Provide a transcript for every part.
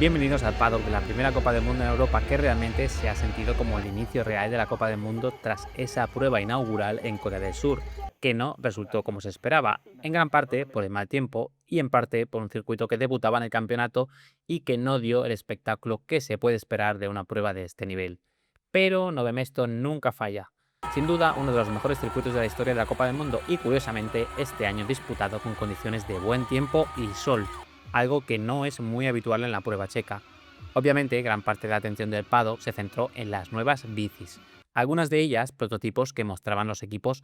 Bienvenidos al paddock de la primera Copa del Mundo en Europa, que realmente se ha sentido como el inicio real de la Copa del Mundo tras esa prueba inaugural en Corea del Sur, que no resultó como se esperaba, en gran parte por el mal tiempo y en parte por un circuito que debutaba en el campeonato y que no dio el espectáculo que se puede esperar de una prueba de este nivel. Pero Nove Mesto nunca falla. Sin duda, uno de los mejores circuitos de la historia de la Copa del Mundo y, curiosamente, este año disputado con condiciones de buen tiempo y sol, algo que no es muy habitual en la prueba checa. Obviamente, gran parte de la atención del paddock se centró en las nuevas bicis, algunas de ellas prototipos que mostraban los equipos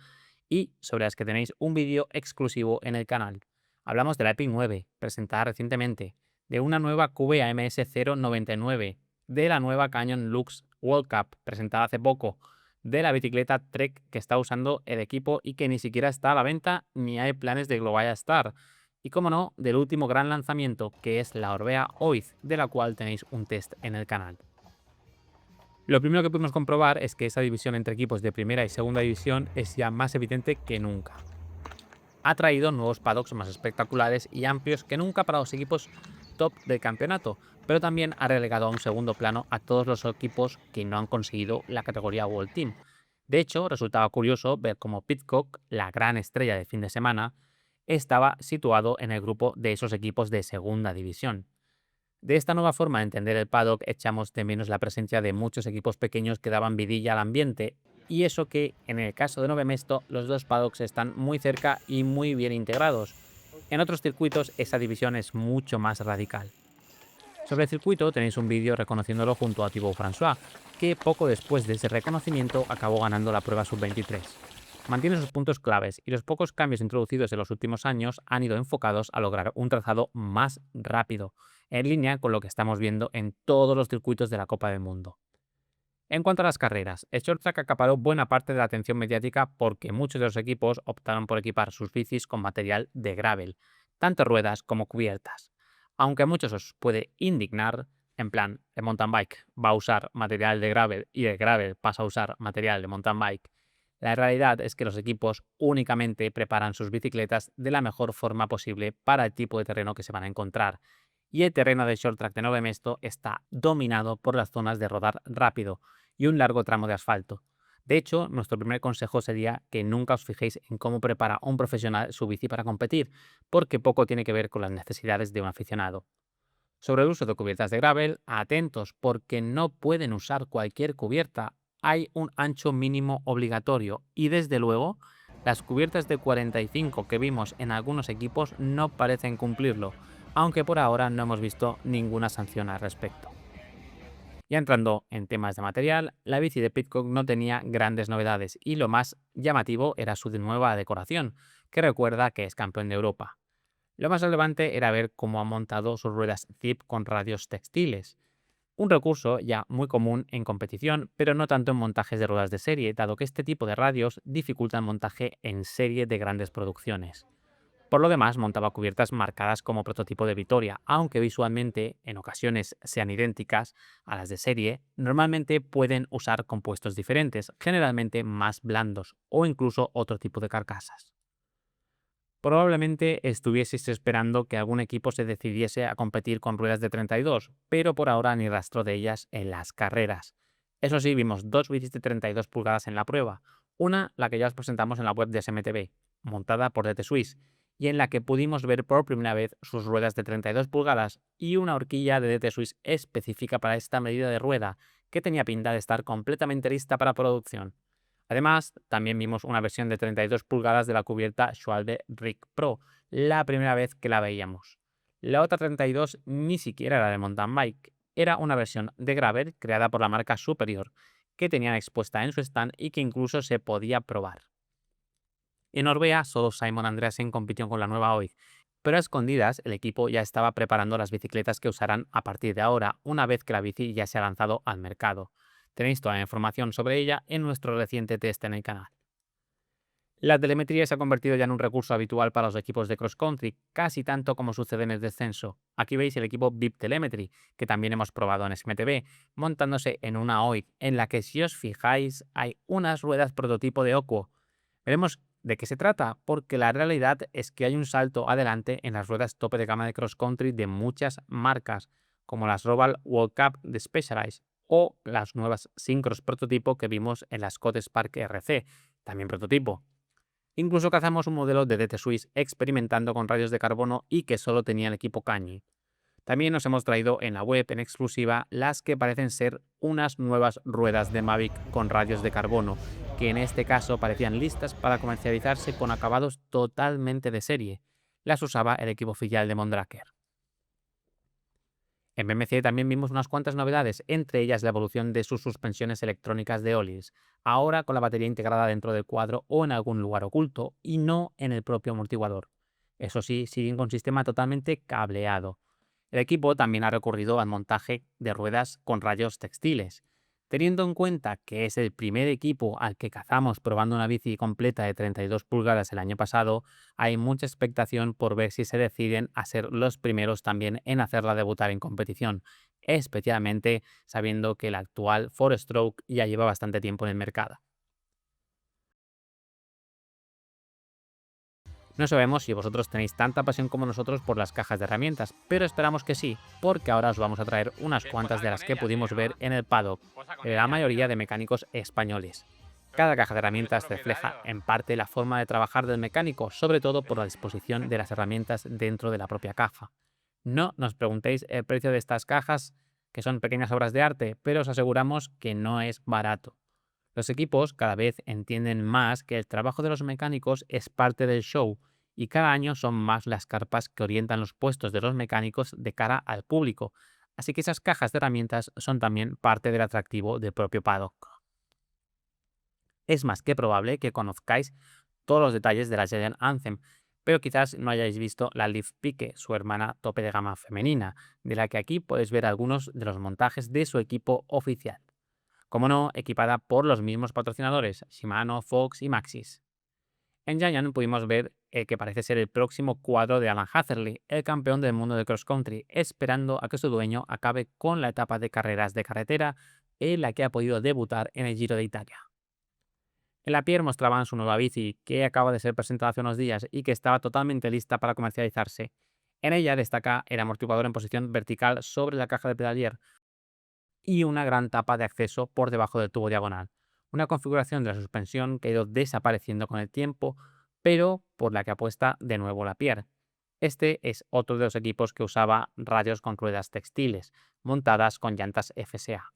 y sobre las que tenéis un vídeo exclusivo en el canal. Hablamos de la Epic 9, presentada recientemente, de una nueva Cubea MS099, de la nueva Canyon Lux World Cup, presentada hace poco, de la bicicleta Trek que está usando el equipo y que ni siquiera está a la venta ni hay planes de Global Star. Y como no, del último gran lanzamiento, que es la Orbea Oiz, de la cual tenéis un test en el canal. Lo primero que pudimos comprobar es que esa división entre equipos de primera y segunda división es ya más evidente que nunca. Ha traído nuevos paddocks más espectaculares y amplios que nunca para los equipos top del campeonato, pero también ha relegado a un segundo plano a todos los equipos que no han conseguido la categoría World Team. De hecho, resultaba curioso ver cómo Pidcock, la gran estrella de fin de semana, estaba situado en el grupo de esos equipos de segunda división. De esta nueva forma de entender el paddock echamos de menos la presencia de muchos equipos pequeños que daban vidilla al ambiente, y eso que, en el caso de Nove Mesto, los dos paddocks están muy cerca y muy bien integrados. En otros circuitos esa división es mucho más radical. Sobre el circuito tenéis un vídeo reconociéndolo junto a Thibaut François, que poco después de ese reconocimiento acabó ganando la prueba sub-23. Mantiene sus puntos claves y los pocos cambios introducidos en los últimos años han ido enfocados a lograr un trazado más rápido, en línea con lo que estamos viendo en todos los circuitos de la Copa del Mundo. En cuanto a las carreras, el short track acaparó buena parte de la atención mediática porque muchos de los equipos optaron por equipar sus bicis con material de gravel, tanto ruedas como cubiertas. Aunque a muchos os puede indignar, en plan, el mountain bike va a usar material de gravel y el gravel pasa a usar material de mountain bike, la realidad es que los equipos únicamente preparan sus bicicletas de la mejor forma posible para el tipo de terreno que se van a encontrar, y el terreno de short track de Nove Mesto está dominado por las zonas de rodar rápido y un largo tramo de asfalto. De hecho, nuestro primer consejo sería que nunca os fijéis en cómo prepara un profesional su bici para competir, porque poco tiene que ver con las necesidades de un aficionado. Sobre el uso de cubiertas de gravel, atentos porque no pueden usar cualquier cubierta. Hay un ancho mínimo obligatorio y desde luego las cubiertas de 45 que vimos en algunos equipos no parecen cumplirlo, aunque por ahora no hemos visto ninguna sanción al respecto. Ya entrando en temas de material, la bici de Pidcock no tenía grandes novedades y lo más llamativo era su nueva decoración, que recuerda que es campeón de Europa. Lo más relevante era ver cómo ha montado sus ruedas Zip con radios textiles, un recurso ya muy común en competición, pero no tanto en montajes de ruedas de serie, dado que este tipo de radios dificulta el montaje en serie de grandes producciones. Por lo demás, montaba cubiertas marcadas como prototipo de Vitoria, aunque visualmente en ocasiones sean idénticas a las de serie, normalmente pueden usar compuestos diferentes, generalmente más blandos o incluso otro tipo de carcasas. Probablemente estuvieseis esperando que algún equipo se decidiese a competir con ruedas de 32, pero por ahora ni rastro de ellas en las carreras. Eso sí, vimos dos bicis de 32 pulgadas en la prueba. Una, la que ya os presentamos en la web de SMTV, montada por DT Swiss, y en la que pudimos ver por primera vez sus ruedas de 32 pulgadas y una horquilla de DT Swiss específica para esta medida de rueda, que tenía pinta de estar completamente lista para producción. Además, también vimos una versión de 32 pulgadas de la cubierta Schwalbe Rig Pro, la primera vez que la veíamos. La otra 32 ni siquiera era de mountain bike, era una versión de gravel creada por la marca Superior, que tenían expuesta en su stand y que incluso se podía probar. En Orbea, solo Simon Andreasen compitió con la nueva OIG, pero a escondidas el equipo ya estaba preparando las bicicletas que usarán a partir de ahora, una vez que la bici ya se ha lanzado al mercado. Tenéis toda la información sobre ella en nuestro reciente test en el canal. La telemetría se ha convertido ya en un recurso habitual para los equipos de cross-country, casi tanto como sucede en el descenso. Aquí veis el equipo VIP Telemetry, que también hemos probado en SMTV, montándose en una OIG, en la que si os fijáis hay unas ruedas prototipo de Oquo. Veremos de qué se trata, porque la realidad es que hay un salto adelante en las ruedas tope de gama de cross-country de muchas marcas, como las Roval World Cup de Specialized o las nuevas Syncros prototipo que vimos en la Scott Spark RC, también prototipo. Incluso cazamos un modelo de DT Swiss experimentando con rayos de carbono y que solo tenía el equipo Canyi. También nos hemos traído en la web en exclusiva las que parecen ser unas nuevas ruedas de Mavic con rayos de carbono, que en este caso parecían listas para comercializarse con acabados totalmente de serie. Las usaba el equipo oficial de Mondraker. En BMC también vimos unas cuantas novedades, entre ellas la evolución de sus suspensiones electrónicas de Olis, ahora con la batería integrada dentro del cuadro o en algún lugar oculto, y no en el propio amortiguador. Eso sí, siguen con sistema totalmente cableado. El equipo también ha recurrido al montaje de ruedas con rayos textiles. Teniendo en cuenta que es el primer equipo al que cazamos probando una bici completa de 32 pulgadas el año pasado, hay mucha expectación por ver si se deciden a ser los primeros también en hacerla debutar en competición, especialmente sabiendo que el actual Four Stroke ya lleva bastante tiempo en el mercado. No sabemos si vosotros tenéis tanta pasión como nosotros por las cajas de herramientas, pero esperamos que sí, porque ahora os vamos a traer unas cuantas de las que pudimos ver en el paddock, de la mayoría de mecánicos españoles. Cada caja de herramientas refleja en parte la forma de trabajar del mecánico, sobre todo por la disposición de las herramientas dentro de la propia caja. No nos preguntéis el precio de estas cajas, que son pequeñas obras de arte, pero os aseguramos que no es barato. Los equipos cada vez entienden más que el trabajo de los mecánicos es parte del show y cada año son más las carpas que orientan los puestos de los mecánicos de cara al público, así que esas cajas de herramientas son también parte del atractivo del propio paddock. Es más que probable que conozcáis todos los detalles de la Giant Anthem, pero quizás no hayáis visto la Leaf Pique, su hermana tope de gama femenina, de la que aquí podéis ver algunos de los montajes de su equipo oficial. Como no, equipada por los mismos patrocinadores, Shimano, Fox y Maxxis. En Giant pudimos ver el que parece ser el próximo cuadro de Alan Hatherley, el campeón del mundo de cross country, esperando a que su dueño acabe con la etapa de carreras de carretera en la que ha podido debutar en el Giro de Italia. En la Pierre mostraban su nueva bici, que acaba de ser presentada hace unos días y que estaba totalmente lista para comercializarse. En ella destaca el amortiguador en posición vertical sobre la caja de pedalier, y una gran tapa de acceso por debajo del tubo diagonal. Una configuración de la suspensión que ha ido desapareciendo con el tiempo, pero por la que apuesta de nuevo la Pierre. Este es otro de los equipos que usaba radios con ruedas textiles, montadas con llantas FSA.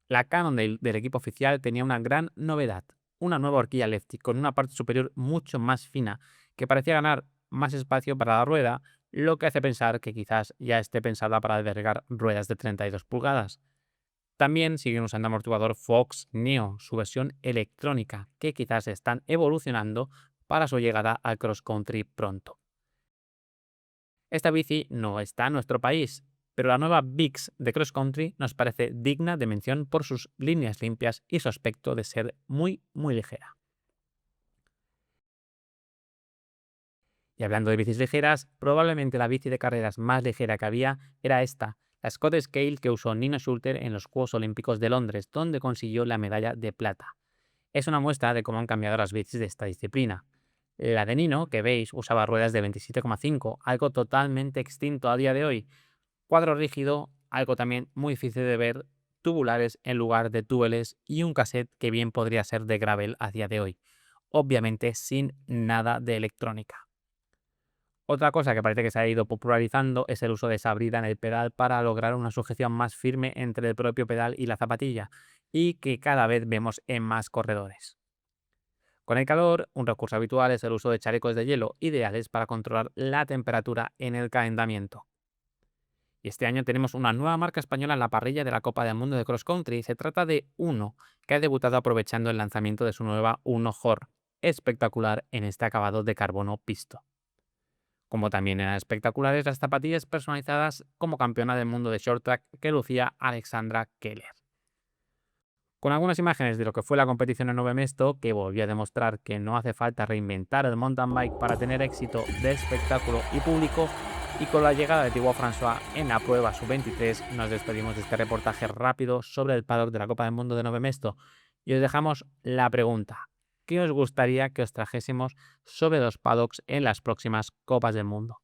La Canon del equipo oficial tenía una gran novedad, una nueva horquilla Lefty con una parte superior mucho más fina, que parecía ganar más espacio para la rueda, lo que hace pensar que quizás ya esté pensada para albergar ruedas de 32 pulgadas. También siguen usando amortiguador Fox Neo, su versión electrónica, que quizás están evolucionando para su llegada al cross country pronto. Esta bici no está en nuestro país, pero la nueva Bix de cross country nos parece digna de mención por sus líneas limpias y su aspecto de ser muy ligera. Y hablando de bicis ligeras, probablemente la bici de carreras más ligera que había era esta, la Scott Scale que usó Nino Schurter en los Juegos Olímpicos de Londres, donde consiguió la medalla de plata. Es una muestra de cómo han cambiado las bicis de esta disciplina. La de Nino, que veis, usaba ruedas de 27,5, algo totalmente extinto a día de hoy. Cuadro rígido, algo también muy difícil de ver, tubulares en lugar de túbeles y un cassette que bien podría ser de gravel a día de hoy. Obviamente sin nada de electrónica. Otra cosa que parece que se ha ido popularizando es el uso de esa brida en el pedal para lograr una sujeción más firme entre el propio pedal y la zapatilla, y que cada vez vemos en más corredores. Con el calor, un recurso habitual es el uso de chalecos de hielo, ideales para controlar la temperatura en el calentamiento. Y este año tenemos una nueva marca española en la parrilla de la Copa del Mundo de Cross Country. Se trata de Uno, que ha debutado aprovechando el lanzamiento de su nueva Uno Hor, espectacular en este acabado de carbono pisto. Como también eran espectaculares las zapatillas personalizadas como campeona del mundo de short track que lucía Alexandra Keller. Con algunas imágenes de lo que fue la competición en Nove Mesto, que volvió a demostrar que no hace falta reinventar el mountain bike para tener éxito de espectáculo y público, y con la llegada de Thibaut François en la prueba sub-23, nos despedimos de este reportaje rápido sobre el paddock de la Copa del Mundo de Nove Mesto y os dejamos la pregunta: ¿qué os gustaría que os trajésemos sobre los paddocks en las próximas Copas del Mundo?